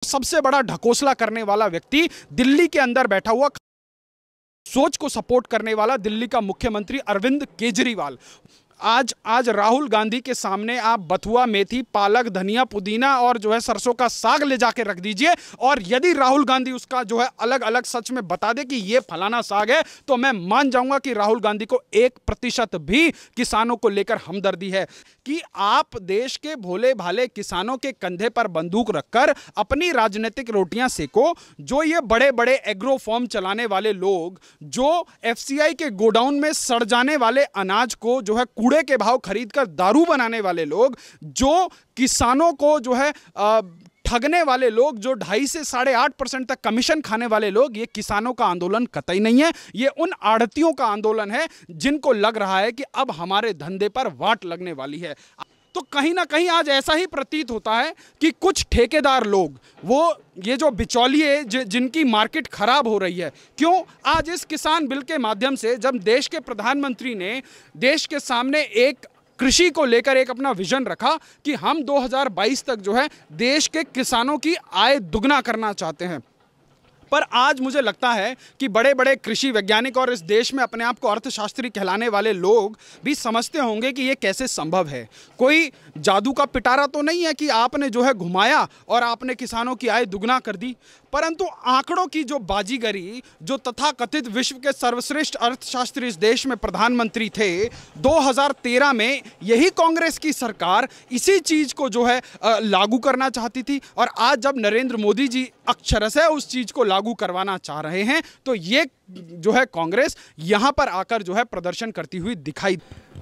सबसे बड़ा ढकोसला करने वाला व्यक्ति दिल्ली के अंदर बैठा हुआ सोच को सपोर्ट करने वाला दिल्ली का मुख्यमंत्री अरविंद केजरीवाल। आज राहुल गांधी के सामने आप बथुआ, मेथी, पालक, धनिया, पुदीना और जो है सरसों का साग ले जाके रख दीजिए, और यदि राहुल गांधी उसका जो है अलग अलग सच में बता दे कि ये फलाना साग है, तो मैं मान जाऊंगा कि राहुल गांधी को 1% भी किसानों को लेकर हमदर्दी है। कि आप देश के भोले भाले किसानों के कंधे पर बंदूक रखकर अपनी राजनीतिक रोटियां सेको। जो ये बड़े बड़े एग्रो फॉर्म चलाने वाले लोग, जो एफसीआई के गोडाउन में सड़ जाने वाले अनाज को जो है कूड़े के भाव खरीदकर दारू बनाने वाले लोग, जो किसानों को जो है ठगने वाले लोग, जो 2.5 से 8.5% तक कमीशन खाने वाले लोग, ये किसानों का आंदोलन कतई नहीं है। ये उन आढ़तियों का आंदोलन है जिनको लग रहा है कि अब हमारे धंधे पर वाट लगने वाली है। तो कहीं ना कहीं आज ऐसा ही प्रतीत होता है कि कुछ ठेकेदार लोग, वो ये जो बिचौलिए जिनकी मार्केट खराब हो रही है, क्यों आज इस किसान बिल के माध्यम से जब देश के प्रधानमंत्री ने देश के सामने एक कृषि को लेकर एक अपना विजन रखा कि हम 2022 तक जो है देश के किसानों की आय दुगना करना चाहते हैं, पर आज मुझे लगता है कि बड़े बड़े कृषि वैज्ञानिक और इस देश में अपने आप को अर्थशास्त्री कहलाने वाले लोग भी समझते होंगे कि ये कैसे संभव है। कोई जादू का पिटारा तो नहीं है कि आपने जो है घुमाया और आपने किसानों की आय दुगना कर दी, परंतु आंकड़ों की जो बाजीगरी, जो तथाकथित विश्व के सर्वश्रेष्ठ अर्थशास्त्री इस देश में प्रधानमंत्री थे 2013 में, यही कांग्रेस की सरकार इसी चीज को जो है लागू करना चाहती थी, और आज जब नरेंद्र मोदी जी अक्षरशः उस चीज को लागू करवाना चाह रहे हैं, तो ये जो है कांग्रेस यहां पर आकर जो है प्रदर्शन करती हुई दिखाई।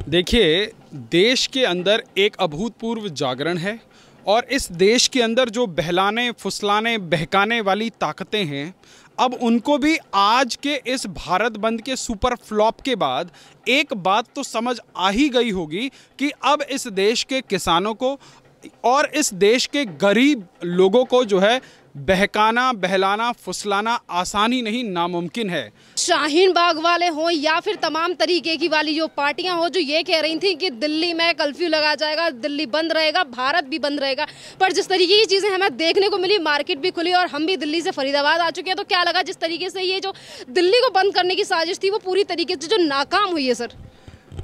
देखिए, देश के अंदर एक अभूतपूर्व जागरण है, और इस देश के अंदर जो बहलाने, फुसलाने, बहकाने वाली ताकतें हैं, अब उनको भी आज के इस भारत बंद के सुपर फ्लॉप के बाद एक बात तो समझ आ ही गई होगी कि अब इस देश के किसानों को और इस देश के गरीब लोगों को जो है बहकाना, बहलाना, फुसलाना आसान ही नहीं, नामुमकिन है। शाहीन बाग वाले हों या फिर तमाम तरीके की वाली जो पार्टियां हो, जो ये कह रही थी कि दिल्ली में कर्फ्यू लगा जाएगा, दिल्ली बंद रहेगा, भारत भी बंद रहेगा, पर जिस तरीके की चीज़ें हमें देखने को मिली, मार्केट भी खुली और हम भी दिल्ली से फरीदाबाद आ चुके हैं, तो क्या लगा जिस तरीके से ये जो दिल्ली को बंद करने की साजिश थी वो पूरी तरीके से जो नाकाम हुई है। सर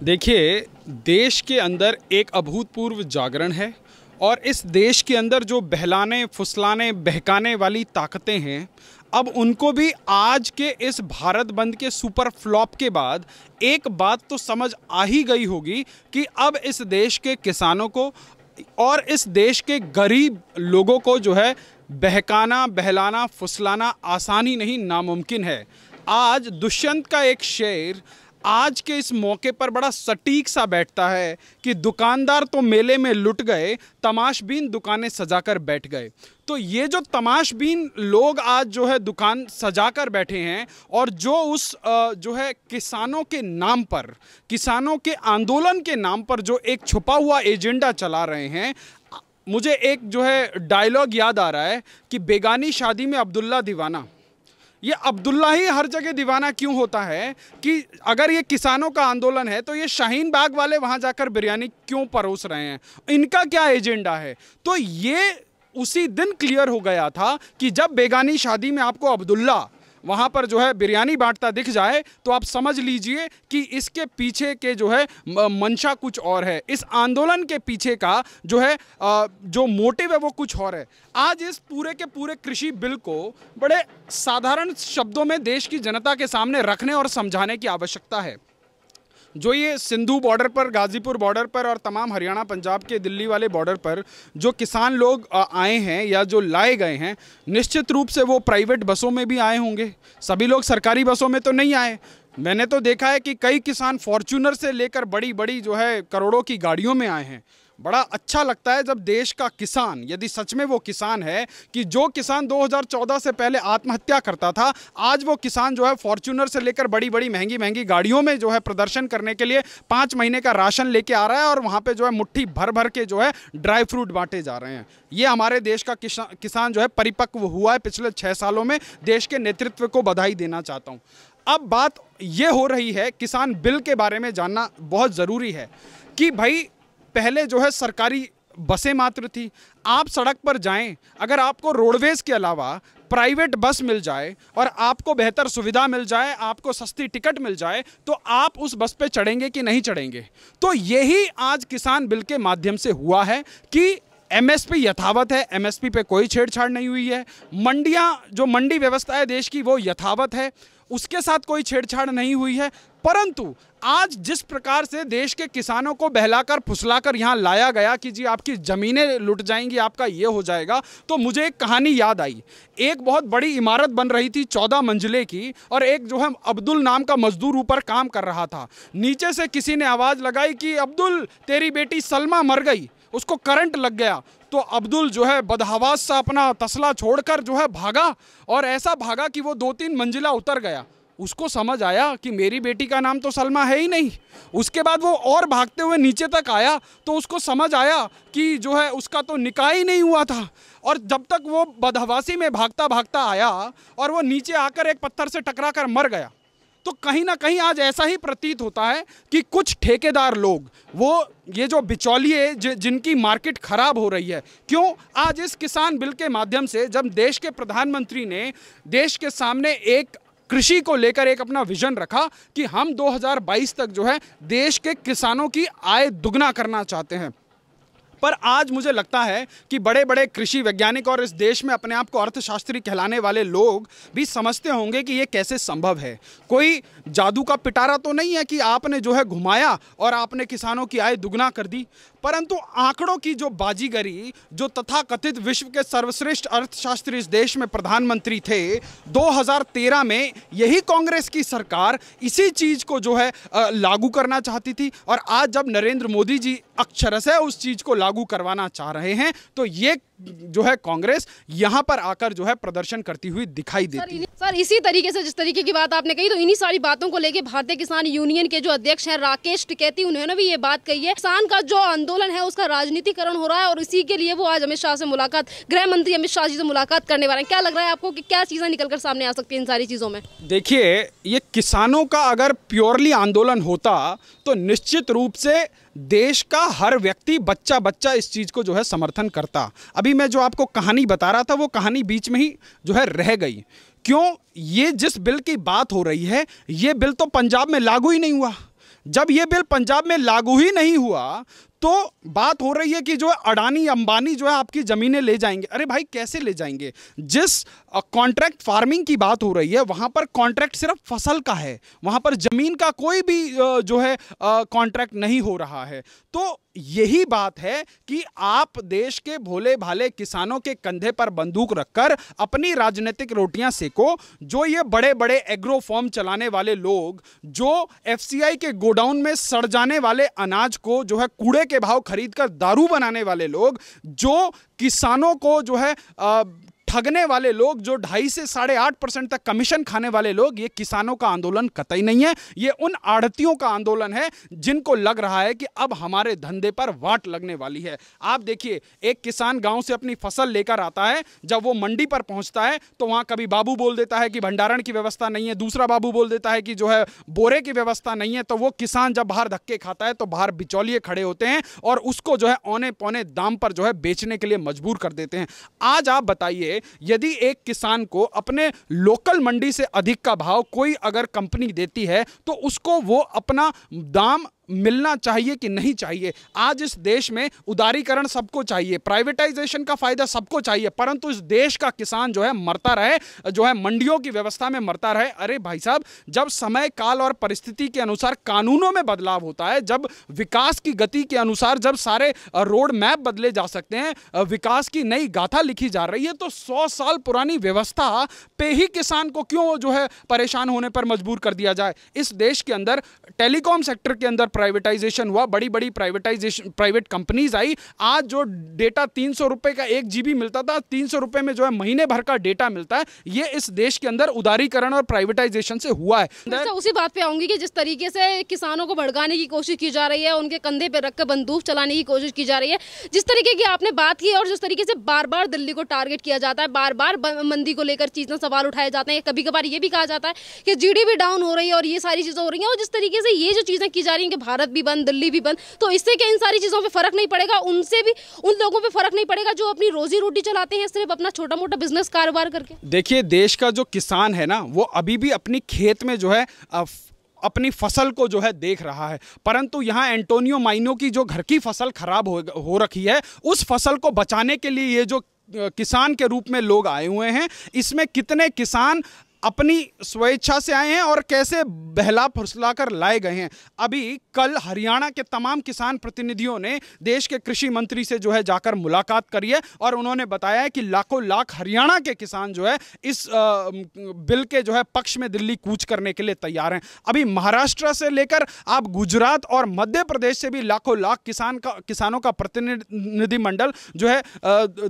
देखिए, देश के अंदर एक अभूतपूर्व जागरण है, और इस देश के अंदर जो बहलाने, फुसलाने, बहकाने वाली ताकतें हैं, अब उनको भी आज के इस भारत बंद के सुपर फ्लॉप के बाद एक बात तो समझ आ ही गई होगी कि अब इस देश के किसानों को और इस देश के गरीब लोगों को जो है बहकाना, बहलाना, फुसलाना आसान ही नहीं, नामुमकिन है। आज दुष्यंत का एक शेर आज के इस मौके पर बड़ा सटीक सा बैठता है कि दुकानदार तो मेले में लुट गए, तमाशबीन दुकानें सजाकर बैठ गए। तो ये जो तमाशबीन लोग आज जो है दुकान सजाकर बैठे हैं, और जो उस जो है किसानों के नाम पर, किसानों के आंदोलन के नाम पर जो एक छुपा हुआ एजेंडा चला रहे हैं, मुझे एक जो है डायलॉग याद आ रहा है कि बेगानी शादी में अब्दुल्ला दीवाना। ये अब्दुल्ला ही हर जगह दीवाना क्यों होता है कि अगर ये किसानों का आंदोलन है तो ये शाहीन बाग वाले वहाँ जाकर बिरयानी क्यों परोस रहे हैं, इनका क्या एजेंडा है। तो ये उसी दिन क्लियर हो गया था कि जब बेगानी शादी में आपको अब्दुल्ला वहाँ पर जो है बिरयानी बांटता दिख जाए, तो आप समझ लीजिए कि इसके पीछे के जो है मंशा कुछ और है, इस आंदोलन के पीछे का जो है जो मोटिव है वो कुछ और है। आज इस पूरे के पूरे कृषि बिल को बड़े साधारण शब्दों में देश की जनता के सामने रखने और समझाने की आवश्यकता है। जो ये सिंधु बॉर्डर पर, गाज़ीपुर बॉर्डर पर और तमाम हरियाणा, पंजाब के दिल्ली वाले बॉर्डर पर जो किसान लोग आए हैं या जो लाए गए हैं, निश्चित रूप से वो प्राइवेट बसों में भी आए होंगे, सभी लोग सरकारी बसों में तो नहीं आए। मैंने तो देखा है कि कई किसान फॉर्च्यूनर से लेकर बड़ी बड़ी जो है करोड़ों की गाड़ियों में आए हैं। बड़ा अच्छा लगता है जब देश का किसान, यदि सच में वो किसान है, कि जो किसान 2014 से पहले आत्महत्या करता था, आज वो किसान जो है फॉर्च्यूनर से लेकर बड़ी बड़ी महंगी महंगी गाड़ियों में जो है प्रदर्शन करने के लिए 5 महीने का राशन लेके आ रहा है, और वहाँ पे जो है मुट्ठी भर भर के जो है ड्राई फ्रूट बांटे जा रहे हैं। ये हमारे देश का किसान जो है परिपक्व हुआ है पिछले 6 सालों में। देश के नेतृत्व को बधाई देना चाहता हूँ। अब बात ये हो रही है, किसान बिल के बारे में जानना बहुत ज़रूरी है कि भाई पहले जो है सरकारी बसें मात्र थी। आप सड़क पर जाएं, अगर आपको रोडवेज के अलावा प्राइवेट बस मिल जाए और आपको बेहतर सुविधा मिल जाए, आपको सस्ती टिकट मिल जाए, तो आप उस बस पे चढ़ेंगे कि नहीं चढ़ेंगे? तो यही आज किसान बिल के माध्यम से हुआ है कि एमएसपी यथावत है, एमएसपी पे कोई छेड़छाड़ नहीं हुई है। मंडियां, जो मंडी व्यवस्था है देश की, वो यथावत है, उसके साथ कोई छेड़छाड़ नहीं हुई है। परंतु आज जिस प्रकार से देश के किसानों को बहलाकर फुसलाकर यहाँ लाया गया कि जी आपकी ज़मीनें लुट जाएंगी, आपका ये हो जाएगा, तो मुझे एक कहानी याद आई। एक बहुत बड़ी इमारत बन रही थी 14 मंजिले की, और एक जो है अब्दुल नाम का मजदूर ऊपर काम कर रहा था। नीचे से किसी ने आवाज़ लगाई कि अब्दुल, तेरी बेटी सलमा मर गई, उसको करंट लग गया। तो अब्दुल जो है बदहवास सा अपना तसला छोड़कर जो है भागा, और ऐसा भागा कि वो 2-3 मंजिला उतर गया। उसको समझ आया कि मेरी बेटी का नाम तो सलमा है ही नहीं। उसके बाद वो और भागते हुए नीचे तक आया, तो उसको समझ आया कि जो है उसका तो निकाह ही नहीं हुआ था। और जब तक वो बदहवासी में भागता भागता आया और वो नीचे आकर एक पत्थर से टकराकर मर गया। तो कहीं ना कहीं आज ऐसा ही प्रतीत होता है कि कुछ ठेकेदार लोग, वो ये जो बिचौलिए जिनकी मार्केट खराब हो रही है, क्यों आज इस किसान बिल के माध्यम से जब देश के प्रधानमंत्री ने देश के सामने एक कृषि को लेकर एक अपना विजन रखा कि हम 2022 तक जो है देश के किसानों की आय दुगना करना चाहते हैं, पर आज मुझे लगता है कि बड़े बड़े कृषि वैज्ञानिक और इस देश में अपने आप को अर्थशास्त्री कहलाने वाले लोग भी समझते होंगे कि ये कैसे संभव है। कोई जादू का पिटारा तो नहीं है कि आपने जो है घुमाया और आपने किसानों की आय दुगना कर दी, परंतु आंकड़ों की जो बाजीगरी, जो तथाकथित विश्व के सर्वश्रेष्ठ अर्थशास्त्री इस देश में प्रधानमंत्री थे 2013 में, यही कांग्रेस की सरकार इसी चीज़ को जो है लागू करना चाहती थी। और आज जब नरेंद्र मोदी जी अक्षरशः उस चीज़ को लागू करवाना चाह रहे हैं, तो ये जो है कांग्रेस यहाँ पर आकर जो है प्रदर्शन करती हुई दिखाई देती है। सर इसी तरीके से जिस तरीके की बात आपने कही, तो इन्हीं सारी बातों को लेकर भारतीय किसान यूनियन के जो अध्यक्ष हैं राकेश टिकैती, उन्होंने भी ये बात कही है। किसान का जो आंदोलन है उसका राजनीतिकरण हो रहा है, और इसी के लिए वो आज अमित शाह से मुलाकात, गृह मंत्री अमित शाह जी से मुलाकात करने वाले हैं। क्या लग रहा है आपको कि क्या चीज़ें निकलकर सामने आ सकती है इन सारी चीज़ों में? देखिए, ये किसानों का अगर प्योरली आंदोलन होता तो निश्चित रूप से देश का हर व्यक्ति, बच्चा बच्चा इस चीज़ को जो है समर्थन करता। अभी मैं जो आपको कहानी बता रहा था, वो कहानी बीच में ही जो है रह गई। क्यों? ये जिस बिल की बात हो रही है, ये बिल तो पंजाब में लागू ही नहीं हुआ। जब ये बिल पंजाब में लागू ही नहीं हुआ, तो बात हो रही है कि जो अडानी अंबानी जो है आपकी ज़मीनें ले जाएंगे। अरे भाई, कैसे ले जाएंगे? जिस कॉन्ट्रैक्ट फार्मिंग की बात हो रही है, वहाँ पर कॉन्ट्रैक्ट सिर्फ फसल का है, वहाँ पर ज़मीन का कोई भी जो है कॉन्ट्रैक्ट नहीं हो रहा है। तो यही बात है कि आप देश के भोले भाले किसानों के कंधे पर बंदूक रखकर अपनी राजनीतिक रोटियां सेको। जो ये बड़े बड़े एग्रो फॉर्म चलाने वाले लोग, जो एफसीआई के गोडाउन में सड़ जाने वाले अनाज को जो है कूड़े के भाव खरीदकर दारू बनाने वाले लोग, जो किसानों को जो है ठगने वाले लोग, जो 2.5 से 8.5% तक कमीशन खाने वाले लोग, ये किसानों का आंदोलन कतई नहीं है। ये उन आढ़तियों का आंदोलन है जिनको लग रहा है कि अब हमारे धंधे पर वाट लगने वाली है। आप देखिए, एक किसान गांव से अपनी फसल लेकर आता है, जब वो मंडी पर पहुंचता है तो वहां कभी बाबू बोल देता है कि भंडारण की व्यवस्था नहीं है, दूसरा बाबू बोल देता है कि जो है बोरे की व्यवस्था नहीं है। तो वो किसान जब बाहर धक्के खाता है तो बाहर बिचौलिए खड़े होते हैं और उसको जो है औने पौने दाम पर जो है बेचने के लिए मजबूर कर देते हैं। आज आप बताइए, यदि एक किसान को अपने लोकल मंडी से अधिक का भाव कोई अगर कंपनी देती है, तो उसको वो अपना दाम मिलना चाहिए कि नहीं चाहिए? आज इस देश में उदारीकरण सबको चाहिए, प्राइवेटाइजेशन का फायदा सबको चाहिए, परंतु इस देश का किसान जो है मरता रहे, जो है मंडियों की व्यवस्था में मरता रहे। अरे भाई साहब, जब समय काल और परिस्थिति के अनुसार कानूनों में बदलाव होता है, जब विकास की गति के अनुसार जब सारे रोड मैप बदले जा सकते हैं, विकास की नई गाथा लिखी जा रही है, तो 100 साल पुरानी व्यवस्था पे ही किसान को क्यों जो है परेशान होने पर मजबूर कर दिया जाए? इस देश के अंदर टेलीकॉम सेक्टर के अंदर प्राइवेटाइजेशन हुआ, बड़ी बड़ी प्राइवेट कंपनीज आई। आज जो डेटा 300 रुपए का 1 GB मिलता था, 300 रुपए में जो है महीने भर का डेटा मिलता है। ये इस देश के अंदर उदारीकरण और प्राइवेटाइजेशन से हुआ है। अच्छा, उसी बात पे आऊंगी कि जिस तरीके से किसानों को भड़काने की कोशिश की जा रही है, उनके कंधे पे रखकर बंदूक चलाने की कोशिश की जा रही है, जिस तरीके की आपने बात की, और जिस तरीके से बार बार दिल्ली को टारगेट किया जाता है, बार बार मंदी को लेकर चीजें सवाल उठाए जाते हैं, कभी कभार ये भी कहा जाता है कि जीडीपी डाउन हो रही है और ये सारी चीजें हो रही हैं, और जिस तरीके से ये जो चीजें की जा रही है कि भारत भी बंद, दिल्ली भी बंद, तो इससे क्या इन सारी चीज़ों पे फर्क नहीं पड़ेगा? उनसे भी उन लोगों पे फर्क नहीं पड़ेगा जो अपनी रोजी रोटी चलाते हैं सिर्फ अपना छोटा मोटा बिजनेस कारोबार करके? देखिए, देश का जो किसान है ना, वो अभी भी अपनी खेत में जो है अपनी फसल को जो है देख रहा है, परंतु यहाँ एंटोनियो माइनो की जो घर की फसल खराब हो रखी है, उस फसल को बचाने के लिए ये जो किसान के रूप में लोग आए हुए हैं, इसमें कितने किसान अपनी स्वेच्छा से आए हैं और कैसे बहला फुसला कर लाए गए हैं। अभी कल हरियाणा के तमाम किसान प्रतिनिधियों ने देश के कृषि मंत्री से जो है जाकर मुलाकात करी है और उन्होंने बताया है कि लाखों लाख हरियाणा के किसान जो है इस बिल के जो है पक्ष में दिल्ली कूच करने के लिए तैयार हैं। अभी महाराष्ट्र से लेकर आप गुजरात और मध्य प्रदेश से भी लाखों लाख किसानों का प्रतिनिधिमंडल जो है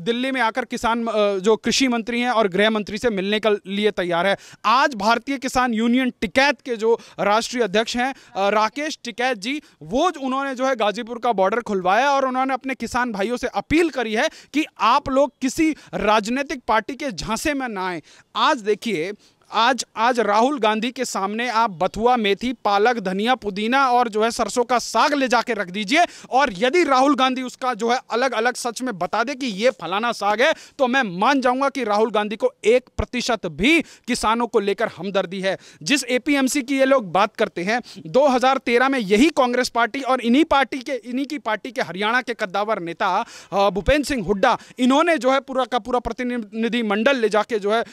दिल्ली में आकर किसान जो कृषि मंत्री हैं और गृह मंत्री से मिलने के लिए तैयार है। आज भारतीय किसान यूनियन टिकैत के जो राष्ट्रीय अध्यक्ष हैं राकेश टिकैत जी, वो उन्होंने जो है गाजीपुर का बॉर्डर खुलवाया और उन्होंने अपने किसान भाइयों से अपील करी है कि आप लोग किसी राजनीतिक पार्टी के झांसे में ना आए। आज देखिए, आज राहुल गांधी के सामने आप बथुआ, मेथी, पालक, धनिया, पुदीना और जो है सरसों का साग ले जाके रख दीजिए और यदि राहुल गांधी उसका जो है अलग अलग सच में बता दे कि ये फलाना साग है, तो मैं मान जाऊंगा कि राहुल गांधी को 1% भी किसानों को लेकर हमदर्दी है। जिस एपीएमसी की ये लोग बात करते हैं, 2013 में यही कांग्रेस पार्टी और इन्हीं की पार्टी के हरियाणा के कद्दावर नेता भूपेंद्र सिंह हुड्डा, इन्होंने जो है पूरा का पूरा प्रतिनिधिमंडल ले जाके जो है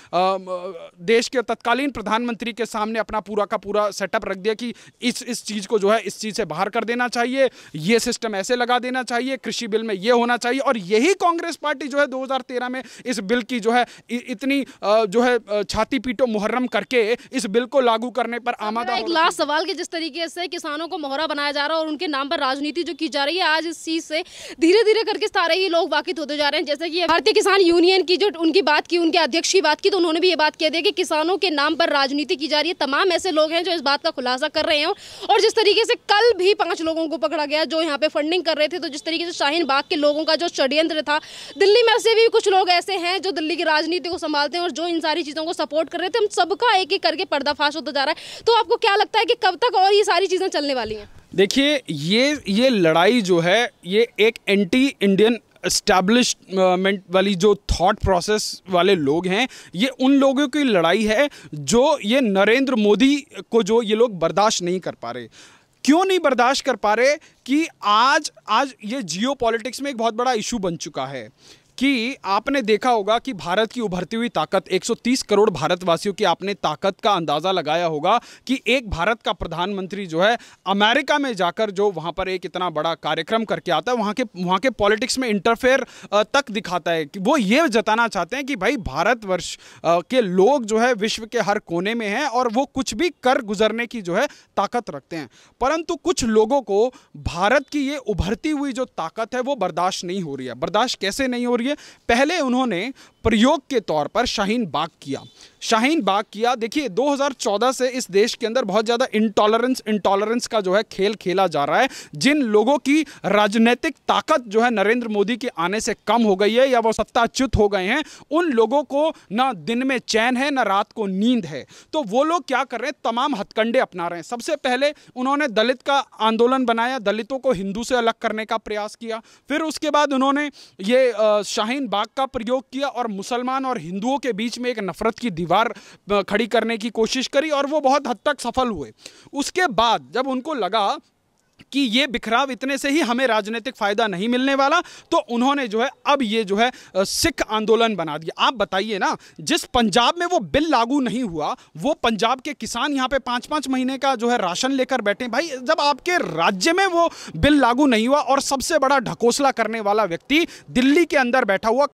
देश के तत्कालीन प्रधानमंत्री के सामने अपना पूरा का पूरा सेटअप रख दिया कि इस चीज को जो है इस चीज से बाहर कर देना चाहिए, ये सिस्टम ऐसे लगा देना चाहिए, कृषि बिल में ये होना चाहिए। और यही कांग्रेस पार्टी जो है 2013 में इस बिल की जो है इतनी जो है छाती पीटो मुहर्रम करके इस बिल को लागू करने पर आमादा। एक लास्ट सवाल कि जिस तरीके से किसानों को मोहरा बनाया जा रहा है और उनके नाम पर राजनीति जो की जा रही है, आज इस चीज से धीरे धीरे करके सारे ही लोग वाकिफ होते जा रहे हैं। जैसे कि भारतीय किसान यूनियन की जो उनकी बात की, उनके अध्यक्ष की बात की, तो उन्होंने भी ये बात कह दी कि किसानों के नाम पर राजनीति की जा रही है। तमाम ऐसे लोग हैं जो इस बात का खुलासा कर रहे हैं और जिस तरीके से कल भी 5 लोगों को पकड़ा गया जो यहाँ पे फंडिंग कर रहे थे, तो जिस तरीके से शाहीन बाग के लोगों का जो षड्यंत्र था, दिल्ली में से भी कुछ लोग ऐसे हैं जो दिल्ली की राजनीति को संभालते हैं और जो इन सारी चीजों को सपोर्ट कर रहे थे, हम सबका एक एक करके पर्दाफाश होता जा रहा है। तो आपको क्या लगता है कि कब तक और ये सारी चीजें चलने वाली हैं? देखिए, ये लड़ाई जो है, ये एक एंटी इंडियन एस्टैब्लिशमेंट वाली जो थॉट प्रोसेस वाले लोग हैं, ये उन लोगों की लड़ाई है जो ये नरेंद्र मोदी को जो ये लोग बर्दाश्त नहीं कर पा रहे। क्यों नहीं बर्दाश्त कर पा रहे कि आज ये जियो पॉलिटिक्स में एक बहुत बड़ा इशू बन चुका है कि आपने देखा होगा कि भारत की उभरती हुई ताकत, 130 करोड़ भारतवासियों की आपने ताकत का अंदाज़ा लगाया होगा कि एक भारत का प्रधानमंत्री जो है अमेरिका में जाकर जो वहाँ पर एक इतना बड़ा कार्यक्रम करके आता है, वहाँ के पॉलिटिक्स में इंटरफेयर तक दिखाता है कि वो ये जताना चाहते हैं कि भाई भारतवर्ष के लोग जो है विश्व के हर कोने में हैं और वो कुछ भी कर गुजरने की जो है ताकत रखते हैं। परंतु कुछ लोगों को भारत की ये उभरती हुई जो ताकत है वो बर्दाश्त नहीं हो रही है। बर्दाश्त कैसे नहीं हो रही है? पहले उन्होंने प्रयोग के तौर पर शाहीन बाग किया। देखिए, 2014 से इस देश के अंदर बहुत ज़्यादा इंटॉलरेंस का जो है खेल खेला जा रहा है। जिन लोगों की राजनीतिक ताकत जो है नरेंद्र मोदी के आने से कम हो गई है या वो सत्ताच्युत हो गए हैं, उन लोगों को ना दिन में चैन है ना रात को नींद है। तो वो लोग क्या कर रहे हैं? तमाम हथकंडे अपना रहे हैं। सबसे पहले उन्होंने दलित का आंदोलन बनाया, दलितों को हिंदू से अलग करने का प्रयास किया। फिर उसके बाद उन्होंने ये शाहीन बाग का प्रयोग किया और मुसलमान और हिंदुओं के बीच में एक नफरत की दीवार खड़ी करने की कोशिश करी और वो बहुत हद तक सफल हुए। उसके बाद जब उनको लगा कि ये बिखराव इतने से ही हमें राजनीतिक फायदा नहीं मिलने वाला, तो उन्होंने जो है अब ये जो है सिख आंदोलन बना दिया। आप बताइए ना, जिस पंजाब में वो बिल लागू नहीं हुआ, वो पंजाब के किसान यहाँ पे 5-5 महीने का जो है राशन लेकर बैठे। भाई, जब आपके राज्य में वो बिल लागू नहीं हुआ और सबसे बड़ा ढकोसला करने वाला व्यक्ति दिल्ली के अंदर बैठा हुआ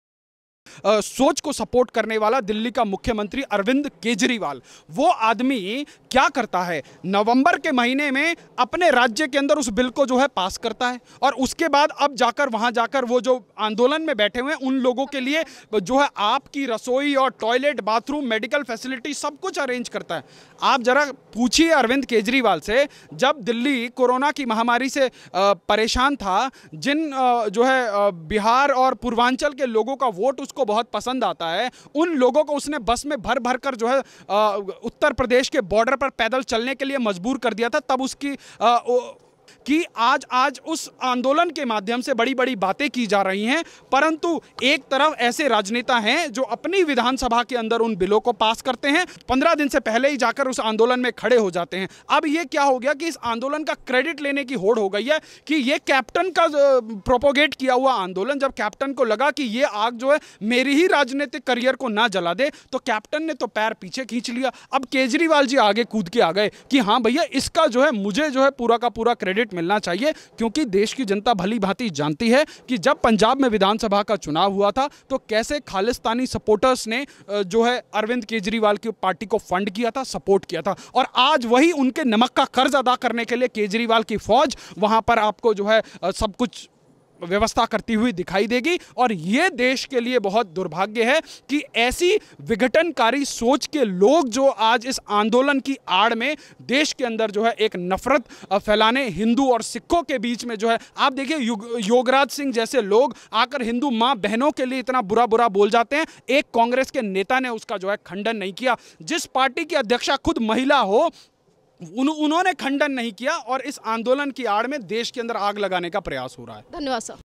सोच को सपोर्ट करने वाला दिल्ली का मुख्यमंत्री अरविंद केजरीवाल, वो आदमी क्या करता है? नवंबर के महीने में अपने राज्य के अंदर उस बिल को जो है पास करता है और उसके बाद अब जाकर वहां जाकर वो जो आंदोलन में बैठे हुए हैं उन लोगों के लिए जो है आपकी रसोई और टॉयलेट, बाथरूम, मेडिकल फैसिलिटी सब कुछ अरेंज करता है। आप जरा पूछिए अरविंद केजरीवाल से, जब दिल्ली कोरोना की महामारी से परेशान था, जिन जो है बिहार और पूर्वांचल के लोगों का वोट उसको बहुत पसंद आता है, उन लोगों को उसने बस में भर भर कर जो है उत्तर प्रदेश के बॉर्डर पर पैदल चलने के लिए मजबूर कर दिया था। तब उसकी कि आज उस आंदोलन के माध्यम से बड़ी बड़ी बातें की जा रही हैं, परंतु एक तरफ ऐसे राजनेता हैं जो अपनी विधानसभा के अंदर उन बिलों को पास करते हैं, 15 दिन से पहले ही जाकर उस आंदोलन में खड़े हो जाते हैं। अब ये क्या हो गया कि इस आंदोलन का क्रेडिट लेने की होड़ हो गई है कि ये कैप्टन का प्रोपोगेट किया हुआ आंदोलन, जब कैप्टन को लगा कि ये आग जो है मेरी ही राजनीतिक करियर को ना जला दे, तो कैप्टन ने तो पैर पीछे खींच लिया। अब केजरीवाल जी आगे कूद के आ गए कि हाँ भैया, इसका जो है मुझे जो है पूरा का पूरा क्रेडिट मिलना चाहिए, क्योंकि देश की जनता भली भांति जानती है कि जब पंजाब में विधानसभा का चुनाव हुआ था तो कैसे खालिस्तानी सपोर्टर्स ने जो है अरविंद केजरीवाल की पार्टी को फंड किया था, सपोर्ट किया था। और आज वही उनके नमक का कर्ज अदा करने के लिए केजरीवाल की फौज वहां पर आपको जो है सब कुछ व्यवस्था करती हुई दिखाई देगी। और यह देश के लिए बहुत दुर्भाग्य है कि ऐसी विघटनकारी सोच के लोग जो आज इस आंदोलन की आड़ में देश के अंदर जो है एक नफरत फैलाने हिंदू और सिखों के बीच में जो है, आप देखिए योगराज सिंह जैसे लोग आकर हिंदू मां बहनों के लिए इतना बुरा बुरा बोल जाते हैं, एक कांग्रेस के नेता ने उसका जो है खंडन नहीं किया। जिस पार्टी की अध्यक्षा खुद महिला हो, उन्होंने खंडन नहीं किया, और इस आंदोलन की आड़ में देश के अंदर आग लगाने का प्रयास हो रहा है। धन्यवाद सर।